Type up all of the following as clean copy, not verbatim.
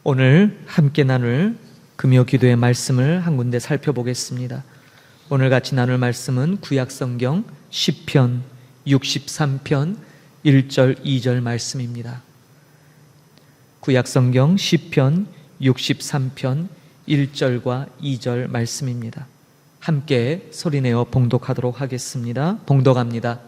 오늘 함께 나눌 금요 기도의 말씀을 한 군데 살펴보겠습니다. 오늘 같이 나눌 말씀은 구약성경 시편 63편 1절 2절 말씀입니다. 구약성경 시편 63편 1절과 2절 말씀입니다. 함께 소리내어 봉독하도록 하겠습니다. 봉독합니다.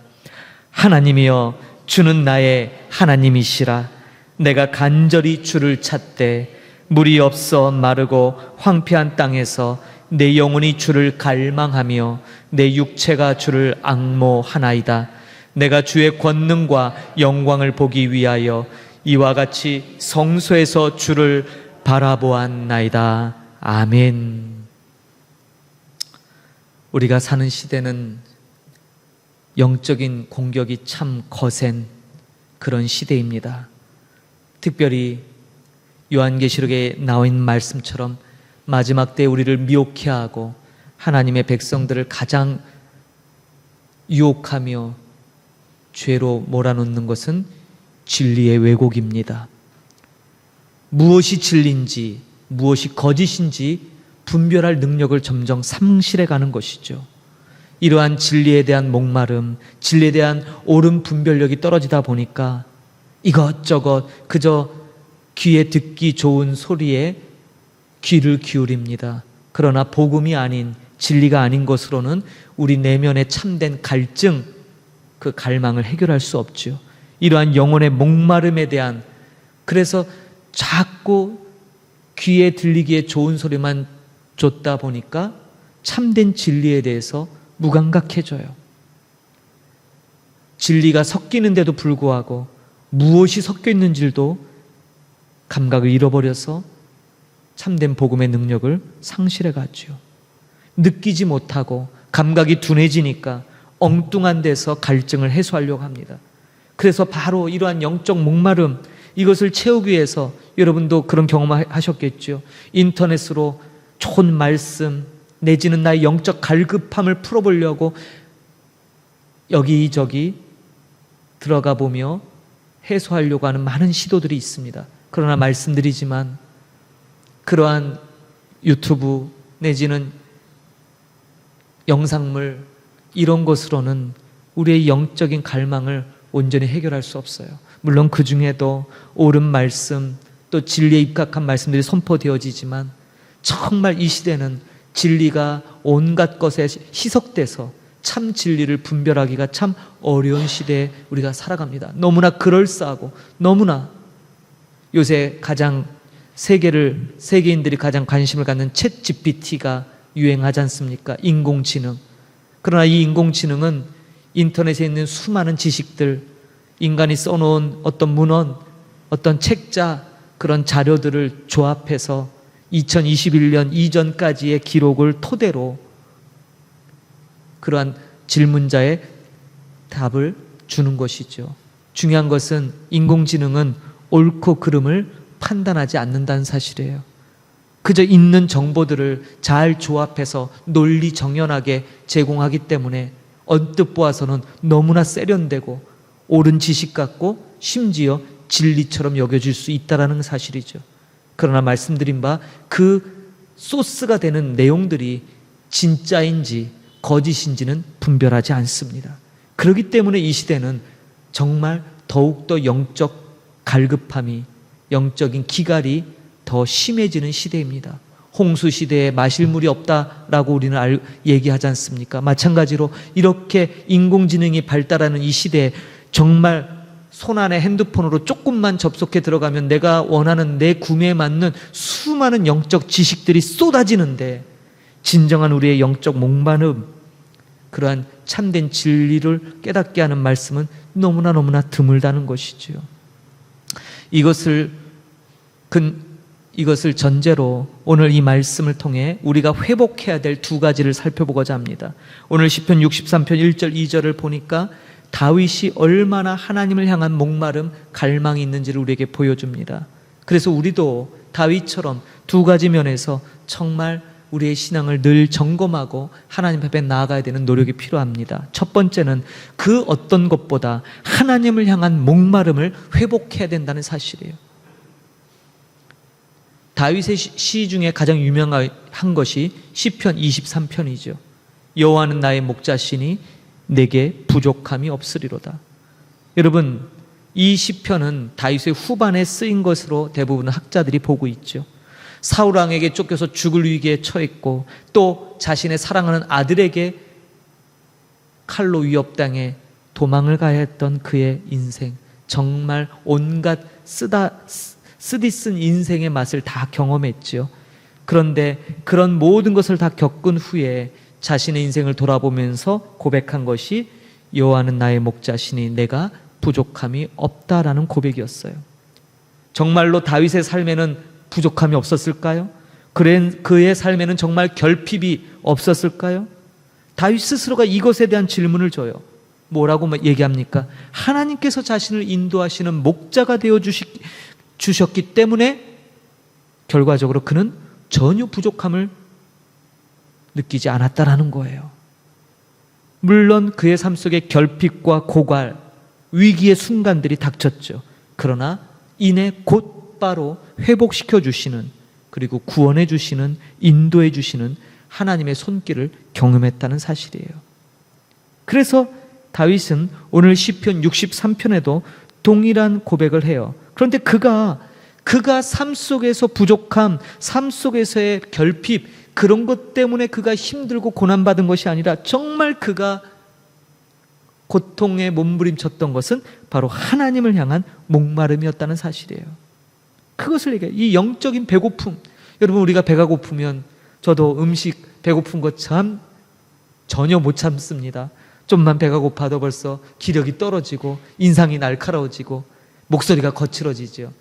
하나님이여, 주는 나의 하나님이시라. 내가 간절히 주를 찾되 물이 없어 마르고 황폐한 땅에서 내 영혼이 주를 갈망하며 내 육체가 주를 앙모하나이다. 내가 주의 권능과 영광을 보기 위하여 이와 같이 성소에서 주를 바라보았나이다. 아멘. 우리가 사는 시대는 영적인 공격이 참 거센 그런 시대입니다. 특별히 요한계시록에 나와 있는 말씀처럼 마지막 때에 우리를 미혹해 하고 하나님의 백성들을 가장 유혹하며 죄로 몰아넣는 것은 진리의 왜곡입니다. 무엇이 진리인지 무엇이 거짓인지 분별할 능력을 점점 상실해 가는 것이죠. 이러한 진리에 대한 목마름, 진리에 대한 옳은 분별력이 떨어지다 보니까 이것저것 그저 귀에 듣기 좋은 소리에 귀를 기울입니다. 그러나 복음이 아닌, 진리가 아닌 것으로는 우리 내면의 참된 갈증, 그 갈망을 해결할 수 없죠. 이러한 영혼의 목마름에 대한, 그래서 자꾸 귀에 들리기에 좋은 소리만 줬다 보니까 참된 진리에 대해서 무감각해져요. 진리가 섞이는데도 불구하고 무엇이 섞여 있는지도 감각을 잃어버려서 참된 복음의 능력을 상실해 가죠. 느끼지 못하고 감각이 둔해지니까 엉뚱한 데서 갈증을 해소하려고 합니다. 그래서 바로 이러한 영적 목마름, 이것을 채우기 위해서 여러분도 그런 경험을 하셨겠죠. 인터넷으로 좋은 말씀 내지는 나의 영적 갈급함을 풀어보려고 여기저기 들어가 보며 해소하려고 하는 많은 시도들이 있습니다. 그러나 말씀드리지만 그러한 유튜브 내지는 영상물 이런 것으로는 우리의 영적인 갈망을 온전히 해결할 수 없어요. 물론 그 중에도 옳은 말씀 또 진리에 입각한 말씀들이 선포되어지지만 정말 이 시대는 진리가 온갖 것에 희석돼서 참 진리를 분별하기가 참 어려운 시대에 우리가 살아갑니다. 너무나 그럴싸하고 너무나 요새 가장 세계인들이 가장 관심을 갖는 챗 GPT가 유행하지 않습니까? 인공지능. 그러나 이 인공지능은 인터넷에 있는 수많은 지식들, 인간이 써놓은 어떤 문헌, 어떤 책자, 그런 자료들을 조합해서 2021년 이전까지의 기록을 토대로 그러한 질문자의 답을 주는 것이죠. 중요한 것은 인공지능은 옳고 그름을 판단하지 않는다는 사실이에요. 그저 있는 정보들을 잘 조합해서 논리 정연하게 제공하기 때문에 언뜻 보아서는 너무나 세련되고 옳은 지식 같고 심지어 진리처럼 여겨질 수 있다는 사실이죠. 그러나 말씀드린 바 그 소스가 되는 내용들이 진짜인지 거짓인지는 분별하지 않습니다. 그렇기 때문에 이 시대는 정말 더욱더 영적 갈급함이, 영적인 기갈이 더 심해지는 시대입니다. 홍수 시대에 마실 물이 없다라고 우리는 얘기하지 않습니까? 마찬가지로 이렇게 인공지능이 발달하는 이 시대에 정말 손안에 핸드폰으로 조금만 접속해 들어가면 내가 원하는 내 구매에 맞는 수많은 영적 지식들이 쏟아지는데 진정한 우리의 영적 목마름, 그러한 참된 진리를 깨닫게 하는 말씀은 너무나 드물다는 것이지요. 이것을 전제로 오늘 이 말씀을 통해 우리가 회복해야 될 두 가지를 살펴보고자 합니다. 오늘 시편 63편 1절 2절을 보니까 다윗이 얼마나 하나님을 향한 목마름, 갈망이 있는지를 우리에게 보여줍니다. 그래서 우리도 다윗처럼 두 가지 면에서 정말 우리의 신앙을 늘 점검하고 하나님 앞에 나아가야 되는 노력이 필요합니다. 첫 번째는 그 어떤 것보다 하나님을 향한 목마름을 회복해야 된다는 사실이에요. 다윗의 시 중에 가장 유명한 것이 시편 23편이죠. 여호와는 나의 목자시니 내게 부족함이 없으리로다. 여러분, 이 시편은 다윗의 후반에 쓰인 것으로 대부분 학자들이 보고 있죠. 사울 왕에게 쫓겨서 죽을 위기에 처했고 또 자신의 사랑하는 아들에게 칼로 위협당해 도망을 가야 했던 그의 인생, 정말 온갖 쓰디쓴 인생의 맛을 다 경험했죠. 그런데 그런 모든 것을 다 겪은 후에 자신의 인생을 돌아보면서 고백한 것이 여호와는 나의 목자시니 내가 부족함이 없다라는 고백이었어요. 정말로 다윗의 삶에는 부족함이 없었을까요? 그의 삶에는 정말 결핍이 없었을까요? 다윗 스스로가 이것에 대한 질문을 줘요. 뭐라고 얘기합니까? 하나님께서 자신을 인도하시는 목자가 되어 주셨기 때문에 결과적으로 그는 전혀 부족함을 느끼지 않았다라는 거예요. 물론 그의 삶 속에 결핍과 고갈, 위기의 순간들이 닥쳤죠. 그러나 이내 곧바로 회복시켜 주시는, 그리고 구원해 주시는, 인도해 주시는 하나님의 손길을 경험했다는 사실이에요. 그래서 다윗은 오늘 시편 63편에도 동일한 고백을 해요. 그런데 그가 삶 속에서 부족함, 삶 속에서의 결핍, 그런 것 때문에 그가 힘들고 고난받은 것이 아니라 정말 그가 고통에 몸부림쳤던 것은 바로 하나님을 향한 목마름이었다는 사실이에요. 그것을 얘기해요. 이 영적인 배고픔. 여러분, 우리가 배가 고프면, 저도 음식 배고픈 것 참 전혀 못 참습니다. 좀만 배가 고파도 벌써 기력이 떨어지고 인상이 날카로워지고 목소리가 거칠어지죠.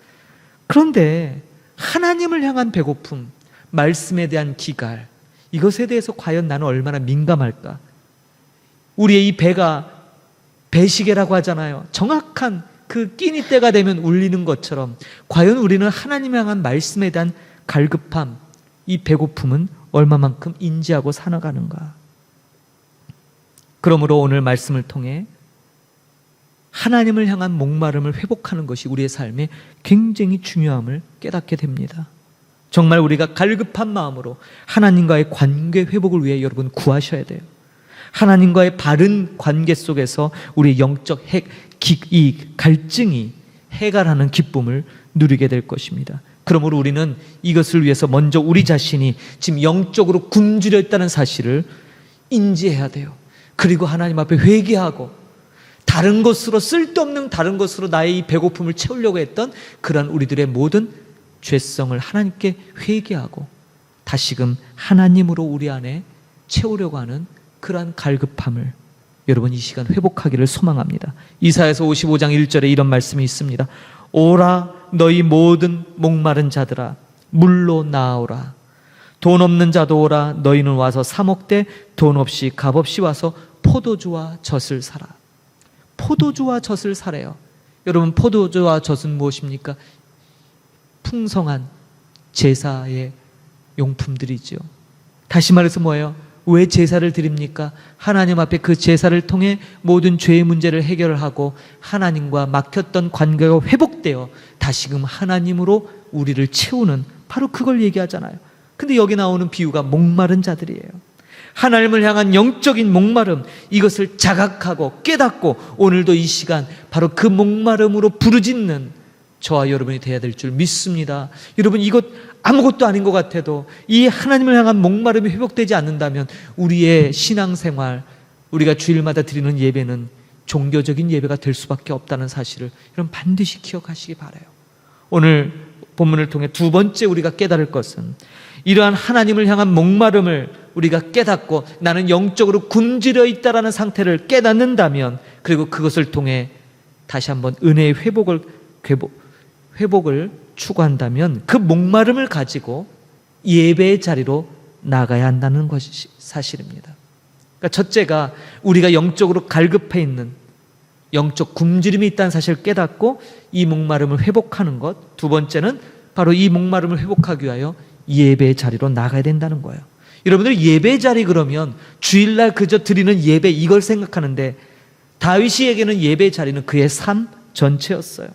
그런데 하나님을 향한 배고픔, 말씀에 대한 기갈, 이것에 대해서 과연 나는 얼마나 민감할까? 우리의 이 배가 배시계라고 하잖아요. 정확한 그 끼니 때가 되면 울리는 것처럼 과연 우리는 하나님을 향한 말씀에 대한 갈급함, 이 배고픔은 얼마만큼 인지하고 살아가는가? 그러므로 오늘 말씀을 통해 하나님을 향한 목마름을 회복하는 것이 우리의 삶에 굉장히 중요함을 깨닫게 됩니다. 정말 우리가 갈급한 마음으로 하나님과의 관계 회복을 위해 여러분 구하셔야 돼요. 하나님과의 바른 관계 속에서 우리의 영적 이 갈증이 해결하는 기쁨을 누리게 될 것입니다. 그러므로 우리는 이것을 위해서 먼저 우리 자신이 지금 영적으로 굶주려 있다는 사실을 인지해야 돼요. 그리고 하나님 앞에 회개하고 다른 것으로, 쓸데없는 다른 것으로 나의 이 배고픔을 채우려고 했던 그러한 우리들의 모든 죄성을 하나님께 회개하고 다시금 하나님으로 우리 안에 채우려고 하는 그러한 갈급함을 여러분 이 시간 회복하기를 소망합니다. 이사야서 55장 1절에 이런 말씀이 있습니다. 오라 너희 모든 목마른 자들아 물로 나오라. 돈 없는 자도 오라. 너희는 와서 사 먹되 돈 없이 값 없이 와서 포도주와 젖을 사라. 포도주와 젖을 사래요. 여러분, 포도주와 젖은 무엇입니까? 풍성한 제사의 용품들이죠. 다시 말해서 뭐예요? 왜 제사를 드립니까? 하나님 앞에 그 제사를 통해 모든 죄의 문제를 해결하고 하나님과 막혔던 관계가 회복되어 다시금 하나님으로 우리를 채우는, 바로 그걸 얘기하잖아요. 근데 여기 나오는 비유가 목마른 자들이에요. 하나님을 향한 영적인 목마름, 이것을 자각하고 깨닫고 오늘도 이 시간 바로 그 목마름으로 부르짖는 저와 여러분이 되어야 될 줄 믿습니다. 여러분, 이것 아무것도 아닌 것 같아도 이 하나님을 향한 목마름이 회복되지 않는다면 우리의 신앙생활, 우리가 주일마다 드리는 예배는 종교적인 예배가 될 수밖에 없다는 사실을 여러분 반드시 기억하시기 바라요. 오늘 본문을 통해 두 번째 우리가 깨달을 것은 이러한 하나님을 향한 목마름을 우리가 깨닫고 나는 영적으로 굶주려 있다라는 상태를 깨닫는다면, 그리고 그것을 통해 다시 한번 은혜의 회복을 추구한다면 그 목마름을 가지고 예배의 자리로 나가야 한다는 것이 사실입니다. 그러니까 첫째가 우리가 영적으로 갈급해 있는, 영적 굶주림이 있다는 사실을 깨닫고 이 목마름을 회복하는 것. 두 번째는 바로 이 목마름을 회복하기 위하여 예배의 자리로 나가야 된다는 거예요. 여러분들, 예배 자리 그러면 주일날 그저 드리는 예배, 이걸 생각하는데 다윗이에게는 예배 자리는 그의 삶 전체였어요.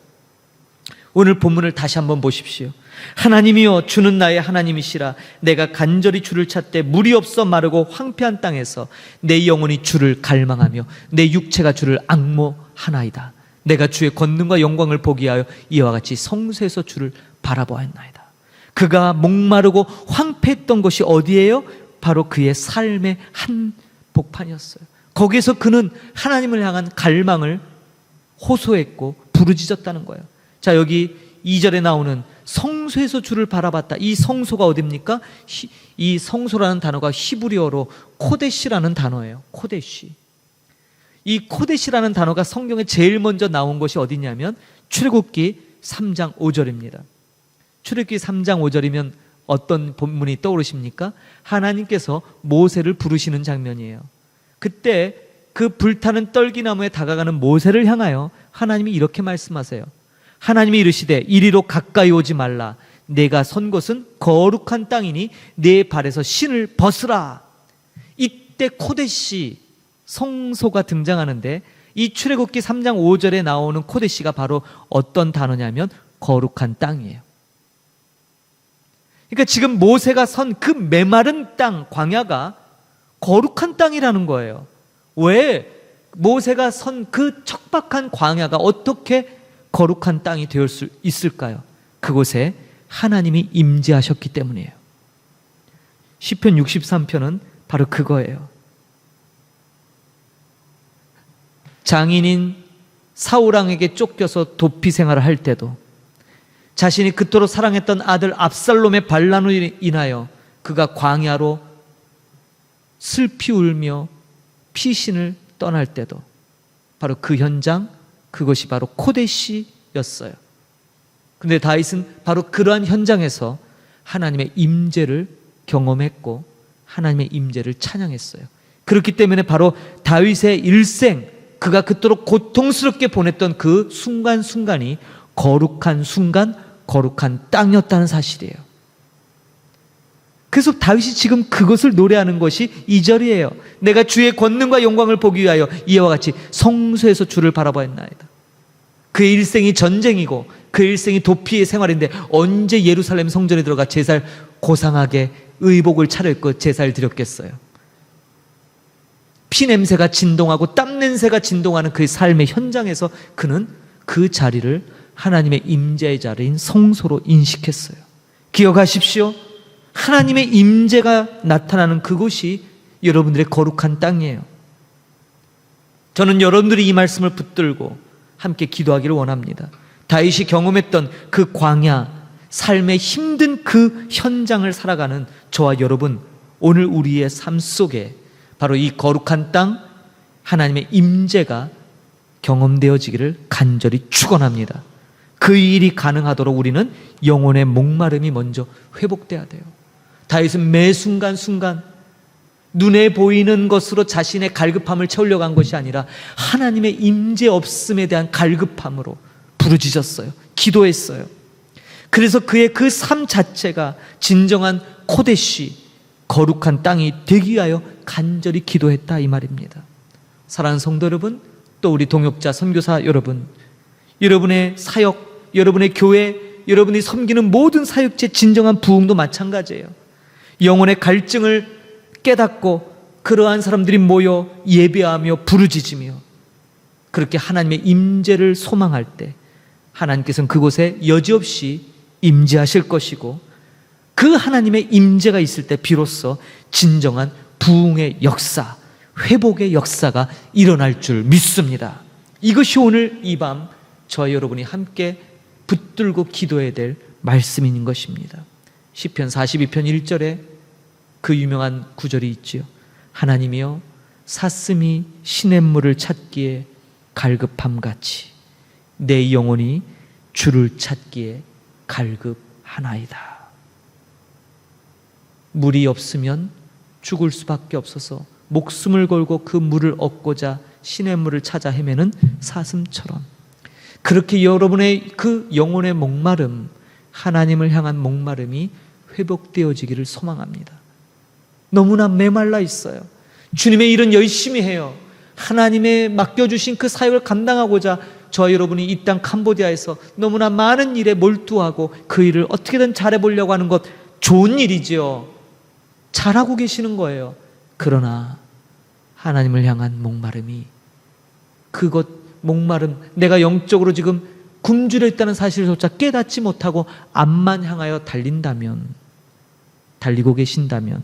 오늘 본문을 다시 한번 보십시오. 하나님이여, 주는 나의 하나님이시라. 내가 간절히 주를 찾되 물이 없어 마르고 황폐한 땅에서 내 영혼이 주를 갈망하며 내 육체가 주를 앙모하나이다. 내가 주의 권능과 영광을 보기 위하여 이와 같이 성소에서 주를 바라보았나이다. 그가 목마르고 황폐했던 것이 어디예요? 바로 그의 삶의 한 복판이었어요. 거기에서 그는 하나님을 향한 갈망을 호소했고 부르짖었다는 거예요. 자, 여기 2절에 나오는 성소에서 주를 바라봤다. 이 성소가 어디입니까? 이 성소라는 단어가 히브리어로 코데시라는 단어예요. 코데시. 이 코데시라는 단어가 성경에 제일 먼저 나온 것이 어디냐면 출애굽기 3장 5절입니다. 출애굽기 3장 5절이면 어떤 본문이 떠오르십니까? 하나님께서 모세를 부르시는 장면이에요. 그때 그 불타는 떨기나무에 다가가는 모세를 향하여 하나님이 이렇게 말씀하세요. 하나님이 이르시되 이리로 가까이 오지 말라. 내가 선 곳은 거룩한 땅이니 내 발에서 신을 벗으라. 이때 코데시, 성소가 등장하는데 이 출애굽기 3장 5절에 나오는 코데시가 바로 어떤 단어냐면 거룩한 땅이에요. 그러니까 지금 모세가 선 그 메마른 땅, 광야가 거룩한 땅이라는 거예요. 왜 모세가 선 그 척박한 광야가 어떻게 거룩한 땅이 되을 수 있을까요? 그곳에 하나님이 임재하셨기 때문이에요. 시편 63편은 바로 그거예요. 장인인 사울왕에게 쫓겨서 도피 생활을 할 때도 자신이 그토록 사랑했던 아들 압살롬의 반란으로 인하여 그가 광야로 슬피 울며 피신을 떠날 때도 바로 그 현장, 그것이 바로 코데시였어요. 그런데 다윗은 바로 그러한 현장에서 하나님의 임재를 경험했고 하나님의 임재를 찬양했어요. 그렇기 때문에 바로 다윗의 일생, 그가 그토록 고통스럽게 보냈던 그 순간순간이 거룩한 순간, 거룩한 땅이었다는 사실이에요. 그래서 다윗이 지금 그것을 노래하는 것이 2절이에요. 내가 주의 권능과 영광을 보기 위하여 이와 같이 성소에서 주를 바라보았나이다. 그의 일생이 전쟁이고 그의 일생이 도피의 생활인데 언제 예루살렘 성전에 들어가 제사를 고상하게 의복을 차려입고 제사를 드렸겠어요. 피냄새가 진동하고 땀냄새가 진동하는 그의 삶의 현장에서 그는 그 자리를 하나님의 임재의 자리인 성소로 인식했어요. 기억하십시오. 하나님의 임재가 나타나는 그곳이 여러분들의 거룩한 땅이에요. 저는 여러분들이 이 말씀을 붙들고 함께 기도하기를 원합니다. 다윗이 경험했던 그 광야, 삶의 힘든 그 현장을 살아가는 저와 여러분, 오늘 우리의 삶 속에 바로 이 거룩한 땅, 하나님의 임재가 경험되어지기를 간절히 축원합니다. 그 일이 가능하도록 우리는 영혼의 목마름이 먼저 회복돼야 돼요. 다윗은 매 순간순간 눈에 보이는 것으로 자신의 갈급함을 채우려고 한 것이 아니라 하나님의 임재 없음에 대한 갈급함으로 부르짖었어요. 기도했어요. 그래서 그의 그 삶 자체가 진정한 코데시, 거룩한 땅이 되기 위하여 간절히 기도했다, 이 말입니다. 사랑하는 성도 여러분, 또 우리 동역자 선교사 여러분, 여러분의 사역, 여러분의 교회, 여러분이 섬기는 모든 사역체 진정한 부흥도 마찬가지예요. 영혼의 갈증을 깨닫고 그러한 사람들이 모여 예배하며 부르짖으며 그렇게 하나님의 임재를 소망할 때 하나님께서는 그곳에 여지없이 임재하실 것이고 그 하나님의 임재가 있을 때 비로소 진정한 부흥의 역사, 회복의 역사가 일어날 줄 믿습니다. 이것이 오늘 이 밤 저와 여러분이 함께 붙들고 기도해야 될 말씀인 것입니다. 시편 42편 1절에 그 유명한 구절이 있지요. 하나님이여 사슴이 시냇물을 찾기에 갈급함같이 내 영혼이 주를 찾기에 갈급하나이다. 물이 없으면 죽을 수밖에 없어서 목숨을 걸고 그 물을 얻고자 시냇물을 찾아 헤매는 사슴처럼 그렇게 여러분의 그 영혼의 목마름, 하나님을 향한 목마름이 회복되어지기를 소망합니다. 너무나 메말라 있어요. 주님의 일은 열심히 해요. 하나님의 맡겨주신 그 사역을 감당하고자 저 여러분이 이 땅 캄보디아에서 너무나 많은 일에 몰두하고 그 일을 어떻게든 잘해보려고 하는 것 좋은 일이지요. 잘하고 계시는 거예요. 그러나 하나님을 향한 목마름이, 그것 목마름, 내가 영적으로 지금 굶주려 있다는 사실조차 깨닫지 못하고 앞만 향하여 달리고 계신다면,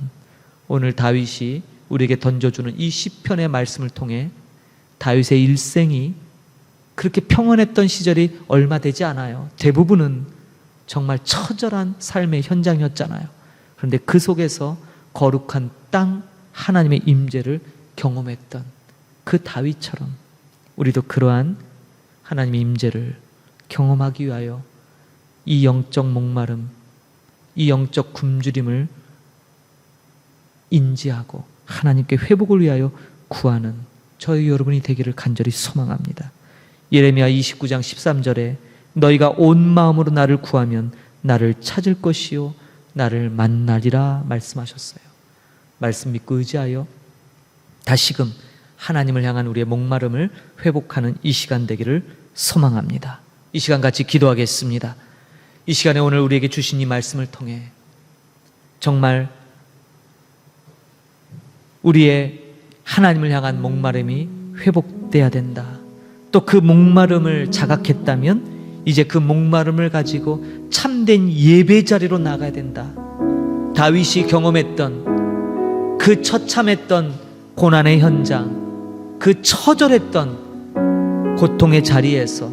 오늘 다윗이 우리에게 던져주는 이 시편의 말씀을 통해 다윗의 일생이 그렇게 평안했던 시절이 얼마 되지 않아요. 대부분은 정말 처절한 삶의 현장이었잖아요. 그런데 그 속에서 거룩한 땅 하나님의 임재를 경험했던 그 다윗처럼 우리도 그러한 하나님의 임재를 경험하기 위하여 이 영적 목마름, 이 영적 굶주림을 인지하고 하나님께 회복을 위하여 구하는 저희 여러분이 되기를 간절히 소망합니다. 예레미야 29장 13절에 너희가 온 마음으로 나를 구하면 나를 찾을 것이요 나를 만나리라 말씀하셨어요. 말씀 믿고 의지하여 다시금 하나님을 향한 우리의 목마름을 회복하는 이 시간 되기를 소망합니다. 이 시간 같이 기도하겠습니다. 이 시간에 오늘 우리에게 주신 이 말씀을 통해 정말 우리의 하나님을 향한 목마름이 회복돼야 된다. 또 그 목마름을 자각했다면 이제 그 목마름을 가지고 참된 예배 자리로 나가야 된다. 다윗이 경험했던 그 처참했던 고난의 현장, 그 처절했던 고통의 자리에서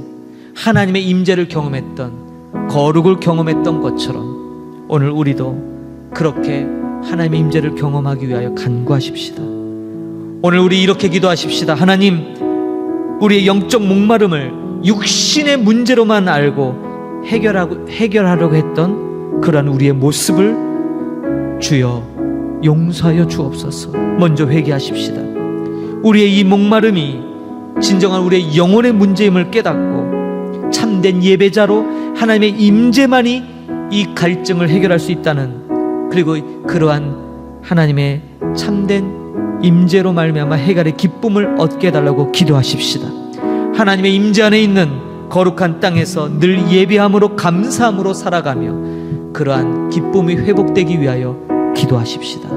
하나님의 임재를 경험했던, 거룩을 경험했던 것처럼 오늘 우리도 그렇게 하나님의 임재를 경험하기 위하여 간구하십시다. 오늘 우리 이렇게 기도하십시다. 하나님, 우리의 영적 목마름을 육신의 문제로만 알고 해결하려고 했던 그러한 우리의 모습을 주여 용서하여 주옵소서. 먼저 회개하십시다. 우리의 이 목마름이 진정한 우리의 영혼의 문제임을 깨닫고 참된 예배자로 하나님의 임재만이 이 갈증을 해결할 수 있다는, 그리고 그러한 하나님의 참된 임재로 말미암아 해결의 기쁨을 얻게 해달라고 기도하십시다. 하나님의 임재 안에 있는 거룩한 땅에서 늘 예배함으로 감사함으로 살아가며 그러한 기쁨이 회복되기 위하여 기도하십시다.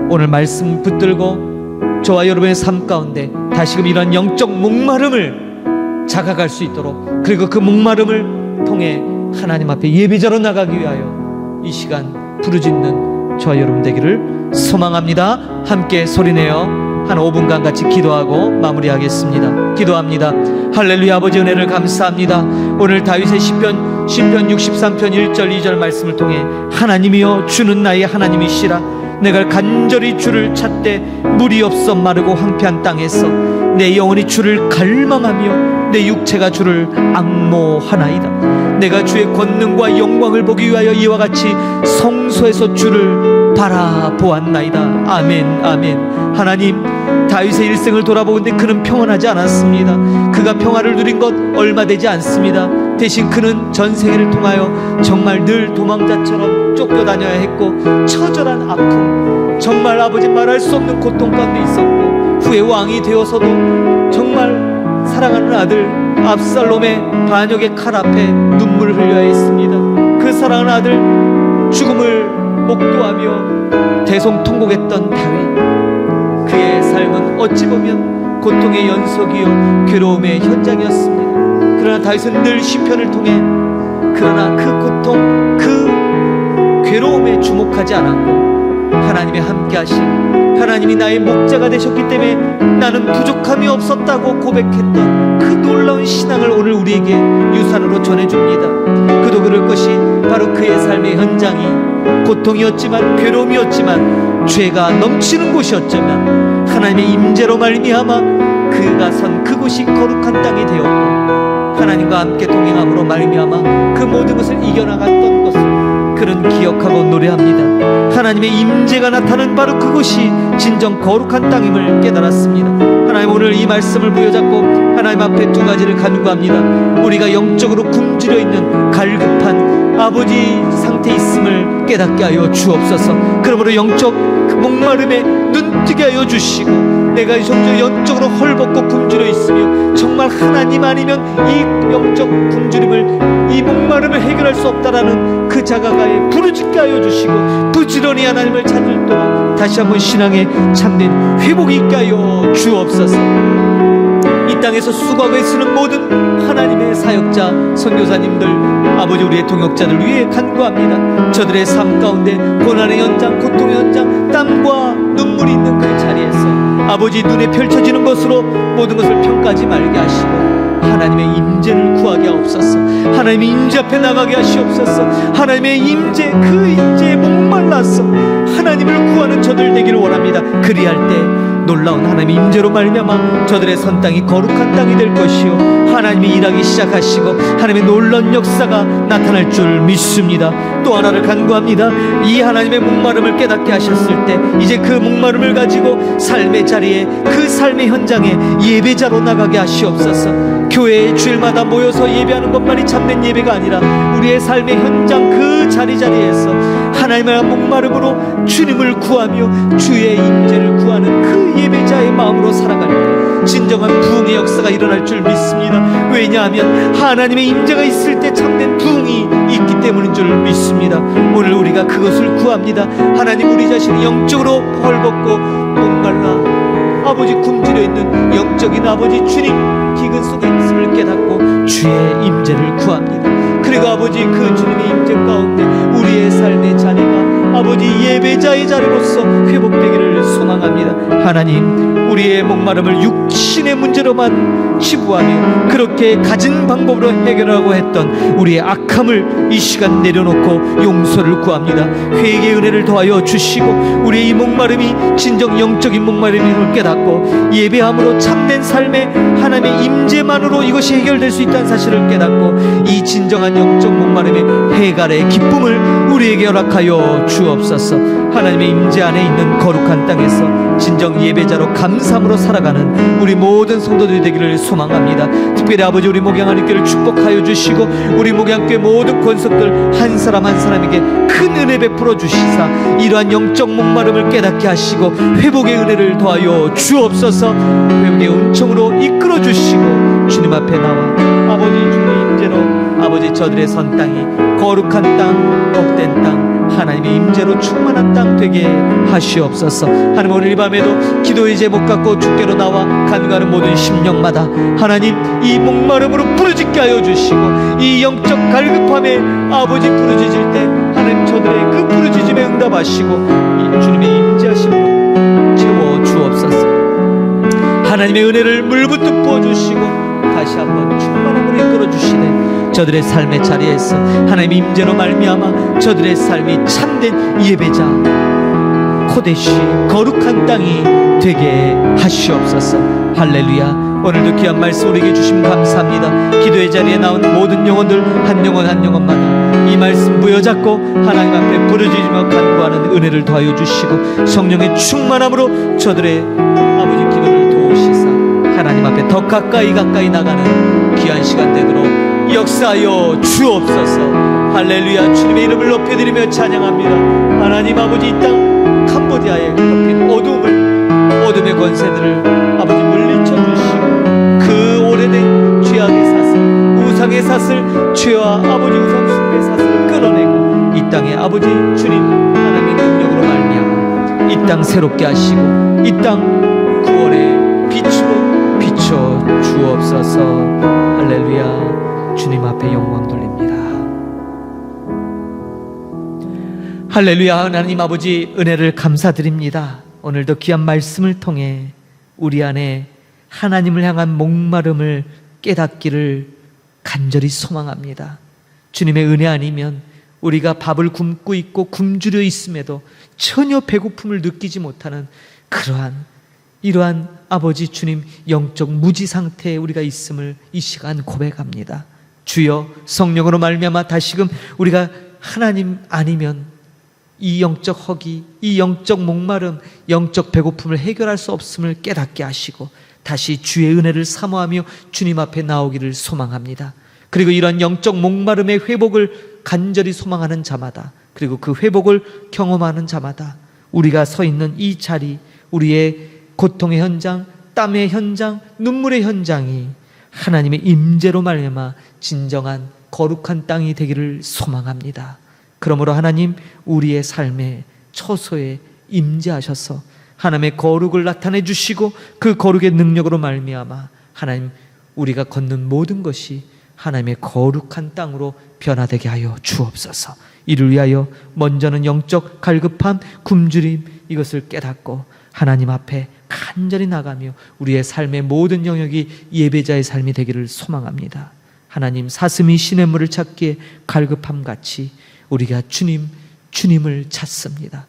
오늘 말씀 붙들고 저와 여러분의 삶 가운데 다시금 이런 영적 목마름을 자각할 수 있도록, 그리고 그 목마름을 통해 하나님 앞에 예배자로 나가기 위하여 이 시간 부르짖는 저와 여러분 되기를 소망합니다. 함께 소리내어 한 5분간 같이 기도하고 마무리하겠습니다. 기도합니다. 할렐루야. 아버지 은혜를 감사합니다. 오늘 다윗의 시편 63편 1절 2절 말씀을 통해 하나님이여 주는 나의 하나님이시라. 내가 간절히 주를 찾되 물이 없어 마르고 황폐한 땅에서 내 영혼이 주를 갈망하며 내 육체가 주를 앙모하나이다. 내가 주의 권능과 영광을 보기 위하여 이와 같이 성소에서 주를 바라보았나이다. 아멘, 아멘. 하나님, 다윗의 일생을 돌아보는데 그는 평안하지 않았습니다. 그가 평화를 누린 것 얼마 되지 않습니다. 대신 그는 전생애를 통하여 정말 늘 도망자처럼 쫓겨다녀야 했고 처절한 아픔, 정말 아버지 말할 수 없는 고통 가운데 있었고, 후에 왕이 되어서도 정말 사랑하는 아들 압살롬의 반역의 칼 앞에 눈물을 흘려야 했습니다. 그 사랑하는 아들 죽음을 목도하며 대성통곡했던 다윗, 그의 삶은 어찌 보면 고통의 연속이요 괴로움의 현장이었습니다. 그러나 다윗은 늘 시편을 통해 그러나 그 고통, 그 괴로움에 주목하지 않았고 하나님의 함께하심, 하나님이 나의 목자가 되셨기 때문에 나는 부족함이 없었다고 고백했던 그 놀라운 신앙을 오늘 우리에게 유산으로 전해줍니다. 그도 그럴 것이 바로 그의 삶의 현장이 고통이었지만, 괴로움이었지만, 죄가 넘치는 곳이었지만 하나님의 임재로 말미암아 그가 선 그곳이 거룩한 땅이 되었고 하나님과 함께 동행함으로 말미암아 그 모든 것을 이겨나갔던 것을 그는 기억하고 노래합니다. 하나님의 임재가 나타나는 바로 그곳이 진정 거룩한 땅임을 깨달았습니다. 하나님, 오늘 이 말씀을 부여잡고 하나님 앞에 두 가지를 간구합니다. 우리가 영적으로 굶주려 있는 갈급한 아버지 상태에 있음을 깨닫게 하여 주옵소서. 그러므로 영적 그 목마름에 눈뜨게 하여 주시고 내가 점점 영적으로 헐벗고 굶주려 있으며 정말 하나님 아니면 이 영적 굶주림을, 이 목마름을 해결할 수 없다라는 그 자가가에 부르짖게 하여 주시고 부지런히 하나님을 찾도록 다시 한번 신앙의 참된 회복이 있게 하여 주옵소서. 이 땅에서 수고하고 애쓰는 모든 하나님의 사역자, 선교사님들, 아버지 우리의 동역자들 위해 간구합니다. 저들의 삶 가운데 고난의 현장, 고통의 현장, 땀과 눈물이 있는 그 자리에서 아버지 눈에 펼쳐지는 것으로 모든 것을 평가하지 말게 하시고 하나님의 임재를 구하게 하옵소서. 하나님의 임재 앞에 나가게 하시옵소서. 하나님의 임재, 그 임재에 목말라서 하나님을 구하는 저들 되기를 원합니다. 그리할 때 놀라운 하나님의 임재로 말미암아 저들의 선 땅이 거룩한 땅이 될 것이요, 하나님이 일하기 시작하시고 하나님의 놀라운 역사가 나타날 줄 믿습니다. 또 하나를 간구합니다. 이 하나님의 목마름을 깨닫게 하셨을 때 이제 그 목마름을 가지고 삶의 자리에, 그 삶의 현장에 예배자로 나가게 하시옵소서. 교회에 주일마다 모여서 예배하는 것만이 참된 예배가 아니라 우리의 삶의 현장, 그 자리자리에서 하나님의 목마름으로 주님을 구하며 주의 임재를 구하는 그 예배자의 마음으로 살아갈 때 진정한 부흥의 역사가 일어날 줄 믿습니다. 왜냐하면 하나님의 임재가 있을 때 참된 부흥이 있기 때문인 줄 믿습니다. 오늘 우리가 그것을 구합니다. 하나님, 우리 자신이 영적으로 헐벗고 목말라 아버지 굶주려 있는 영적인 아버지 주님 기근 속에 있음을 깨닫고 주의 임재를 구합니다. 그리고 아버지 그 주님의 임재 가운데 우리의 삶의 자리가 아버지 예배자의 자리로서 회복되기를 소망합니다. 하나님, 우리의 목마름을 육신의 문제로만 치부하며 그렇게 가진 방법으로 해결하고 했던 우리의 악함을 이 시간 내려놓고 용서를 구합니다. 회개의 은혜를 더하여 주시고 우리의 이 목마름이 진정 영적인 목마름임을 깨닫고 예배함으로 참된 삶의 하나님의 임재만으로 이것이 해결될 수 있다는 사실을 깨닫고 이 진정한 영적 목마름의 해갈의 기쁨을 우리에게 허락하여 주옵소서. 하나님의 임재 안에 있는 거룩한 땅에서 진정 예배자로 감사함으로 살아가는 우리 모든 성도들이 되기를 소망합니다. 특별히 아버지 우리 목양하나님께를 축복하여 주시고 우리 목양교회 모든 권속들 한 사람 한 사람에게 큰 은혜 베풀어 주시사 이러한 영적 목마름을 깨닫게 하시고 회복의 은혜를 더하여 주옵소서. 회복의 은총으로 이끌어 주시고 주님 앞에 나와 아버지 주의 임재로 아버지 저들의 선 땅이 거룩한 땅, 복된 땅, 하나님의 임재로 충만한 땅 되게 하시옵소서. 하나님, 오늘 이 밤에도 기도의 제목 갖고 주께로 나와 간구하는 모든 심령마다 하나님 이 목마름으로 부르짖게 하여 주시고 이 영적 갈급함에 아버지 부르짖을 때 하나님 저들의 그 부르짖음에 응답하시고 이 주님의 임재하심으로 채워 주옵소서. 하나님의 은혜를 물붓듯 부어주시고 다시 한번 충만함으로 이끌어 주시네 저들의 삶의 자리에서 하나님의 임재로 말미암아 저들의 삶이 참된 예배자 코데시 거룩한 땅이 되게 하시옵소서. 할렐루야. 오늘도 귀한 말씀 우리에게 주심 감사합니다. 기도의 자리에 나온 모든 영혼들 한 영혼 한 영혼마다 이 말씀 부여잡고 하나님 앞에 부르짖으며 간구하는 은혜를 더하여 주시고 성령의 충만함으로 저들의 아버지 기도를 도우시사 하나님 앞에 더 가까이 나가는 귀한 시간 되도록 역사하여 주옵소서. 할렐루야. 주님의 이름을 높여드리며 찬양합니다. 하나님 아버지 이 땅 캄보디아에 덮인 어둠의 권세들을 아버지 물리쳐 주시고 그 오래된 죄악의 사슬, 우상의 사슬, 죄와 아버지 우상 숭배 사슬을 끊어내고 이 땅에 아버지 주님 하나님의 능력으로 말미암아 이 땅 새롭게 하시고 이 땅 구원의 빛으로 비춰 주옵소서. 할렐루야. 주님 앞에 영광 돌립니다. 할렐루야. 하나님 아버지 은혜를 감사드립니다. 오늘도 귀한 말씀을 통해 우리 안에 하나님을 향한 목마름을 깨닫기를 간절히 소망합니다. 주님의 은혜 아니면 우리가 밥을 굶고 있고 굶주려 있음에도 전혀 배고픔을 느끼지 못하는 이러한 아버지 주님 영적 무지 상태에 우리가 있음을 이 시간 고백합니다. 주여 성령으로 말미암아 다시금 우리가 하나님 아니면 이 영적 허기, 이 영적 목마름, 영적 배고픔을 해결할 수 없음을 깨닫게 하시고 다시 주의 은혜를 사모하며 주님 앞에 나오기를 소망합니다. 그리고 이런 영적 목마름의 회복을 간절히 소망하는 자마다 그리고 그 회복을 경험하는 자마다 우리가 서 있는 이 자리, 우리의 고통의 현장, 땀의 현장, 눈물의 현장이 하나님의 임재로 말미암아 진정한 거룩한 땅이 되기를 소망합니다. 그러므로 하나님, 우리의 삶의 처소에 임재하셔서 하나님의 거룩을 나타내 주시고 그 거룩의 능력으로 말미암아 하나님, 우리가 걷는 모든 것이 하나님의 거룩한 땅으로 변화되게 하여 주옵소서. 이를 위하여 먼저는 영적 갈급함, 굶주림, 이것을 깨닫고 하나님 앞에 간절히 나가며 우리의 삶의 모든 영역이 예배자의 삶이 되기를 소망합니다. 하나님, 사슴이 시냇물을 찾기에 갈급함같이 우리가 주님을 찾습니다.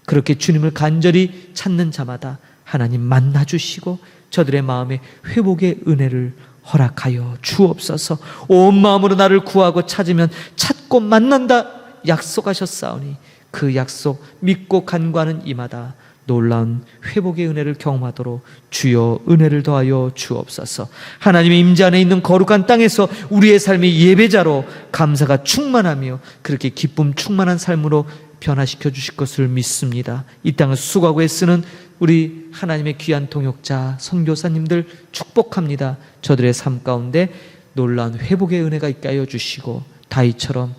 그렇게 주님을 간절히 찾는 자마다 하나님 만나주시고 저들의 마음에 회복의 은혜를 허락하여 주옵소서. 온 마음으로 나를 구하고 찾으면 찾고 만난다 약속하셨사오니 그 약속 믿고 간구하는 이마다 놀라운 회복의 은혜를 경험하도록 주여 은혜를 더하여 주옵소서. 하나님의 임재 안에 있는 거룩한 땅에서 우리의 삶의 예배자로 감사가 충만하며 그렇게 기쁨 충만한 삶으로 변화시켜 주실 것을 믿습니다. 이 땅을 수고하고 애쓰는 우리 하나님의 귀한 동역자 선교사님들 축복합니다. 저들의 삶 가운데 놀라운 회복의 은혜가 있게 하여 주시고 다윗처럼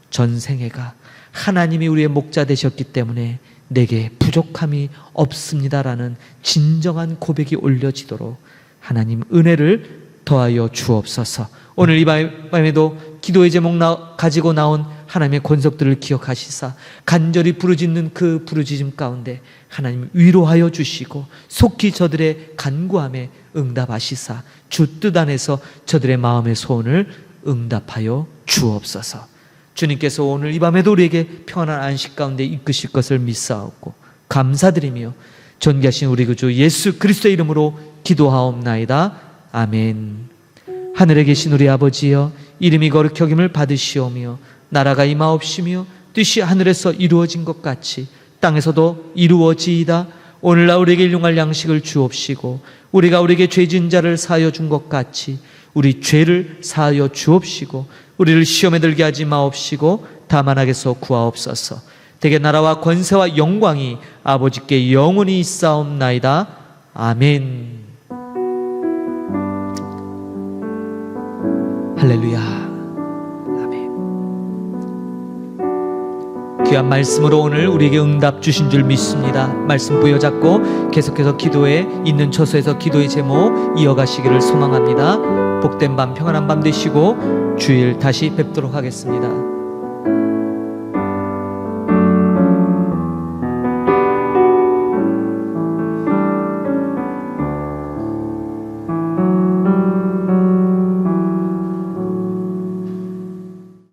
전생애가 하나님이 우리의 목자 되셨기 때문에 내게 부족함이 없습니다라는 진정한 고백이 올려지도록 하나님 은혜를 더하여 주옵소서. 오늘 이 밤에도 기도의 제목 가지고 나온 하나님의 권속들을 기억하시사 간절히 부르짖는 그 부르짖음 가운데 하나님 위로하여 주시고 속히 저들의 간구함에 응답하시사 주 뜻 안에서 저들의 마음의 소원을 응답하여 주옵소서. 주님께서 오늘 이 밤에도 우리에게 평안한 안식 가운데 이끄실 것을 믿사옵고 감사드리며 존귀하신 우리 구주 예수 그리스도의 이름으로 기도하옵나이다. 아멘. 하늘에 계신 우리 아버지여, 이름이 거룩히 여김을 받으시오며 나라가 임하옵시며 뜻이 하늘에서 이루어진 것 같이 땅에서도 이루어지이다. 오늘날 우리에게 일용할 양식을 주옵시고 우리가 우리에게 죄 지은 자를 사하여 준 것 같이 우리 죄를 사하여 주옵시고 우리를 시험에 들게 하지 마옵시고 다만 악에서 구하옵소서. 대개 나라와 권세와 영광이 아버지께 영원히 있사옵나이다. 아멘. 할렐루야. 아멘. 귀한 말씀으로 오늘 우리에게 응답 주신 줄 믿습니다. 말씀 부여잡고 계속해서 기도에 있는 처소에서 기도의 제목 이어가시기를 소망합니다. 복된 밤, 평안한 밤 되시고 주일 다시 뵙도록 하겠습니다.